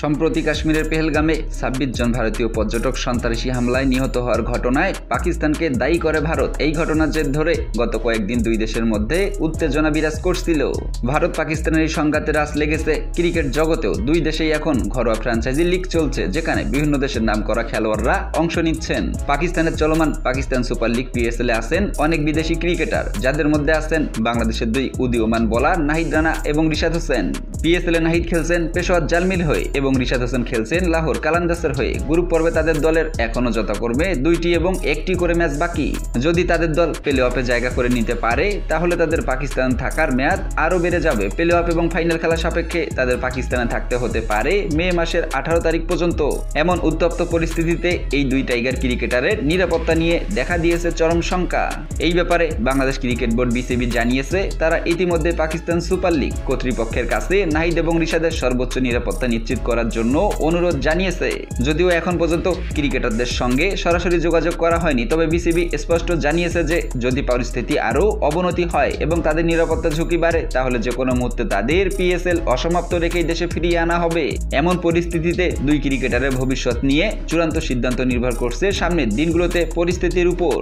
সম্প্রতি কাশ্মীরের পেহেলগামে ২৬ জন ভারতীয় পর্যটক সন্ত্রাসী হামলায় নিহত হওয়ার ঘটনায় পাকিস্তানকে দায়ী করে ভারত। এই ঘটনার জের ধরে গত কয়েকদিন দুই দেশের মধ্যে উত্তেজনা বিরাজ করছিল। ভারত পাকিস্তানের এই সংঘাতে রাশ লেগেছে ক্রিকেট জগতেও। দুই দেশেই এখন ঘরোয়া ফ্র্যাঞ্চাইজি লিগ চলছে, যেখানে বিভিন্ন দেশের নামকরা খেলোয়াড়রা অংশ নিচ্ছেন। পাকিস্তানের চলমান পাকিস্তান সুপার লিগ PSL এ আছেন অনেক বিদেশি ক্রিকেটার, যাদের মধ্যে আছেন বাংলাদেশের দুই উদীয়মান বোলার নাহিদ রানা এবং রিশাদ হোসেন। PSL এ নাহিদ খেলছেন পেশোয়ার জালমিল হয়ে এবং রিশাদ হোসেন খেলছেন লাহোর কালান্দাসের হয়ে। গ্রুপ পর্বে তাদের দলের এখনো যথাক্রমে 2টি এবং 1টি করে ম্যাচ বাকি। যদি তাদের দল প্লে অফে জায়গা করে নিতে পারে, তাহলে তাদের পাকিস্তান থাকার মেয়াদ আরও বেড়ে যাবে। প্লে অফ এবং ফাইনাল খেলা সাপেক্ষে তাদের পাকিস্তানে থাকতে হতে পারে মে মাসের 18 তারিখ পর্যন্ত। এমন উত্তপ্ত পরিস্থিতিতে এই দুই টাইগার ক্রিকেটারের নিরাপত্তা নিয়ে দেখা দিয়েছে চরম শঙ্কা। এই ব্যাপারে বাংলাদেশ ক্রিকেট বোর্ড BCB জানিয়েছে, তারা ইতিমধ্যে পাকিস্তান সুপার লিগ কর্তৃপক্ষের কাছে নাহিদ এবং রিশাদের সর্বোচ্চ নিরাপত্তা নিশ্চিত করার জন্য অনুরোধ জানিয়েছে। যদিও এখন পর্যন্ত ক্রিকেটারদের সঙ্গে সরাসরি যোগাযোগ করা হয়নি, তবে BCB স্পষ্ট জানিয়েছে যে যদি পরিস্থিতি আরও অবনতি হয় এবং তাদের নিরাপত্তা ঝুঁকি বাড়ে, তাহলে যে কোনো মুহূর্তে তাদের PSL অসমাপ্ত রেখেই দেশে ফিরিয়ে আনা হবে। এমন পরিস্থিতিতে দুই ক্রিকেটারের ভবিষ্যৎ নিয়ে চূড়ান্ত সিদ্ধান্ত নির্ভর করছে সামনের দিনগুলোতে পরিস্থিতির উপর।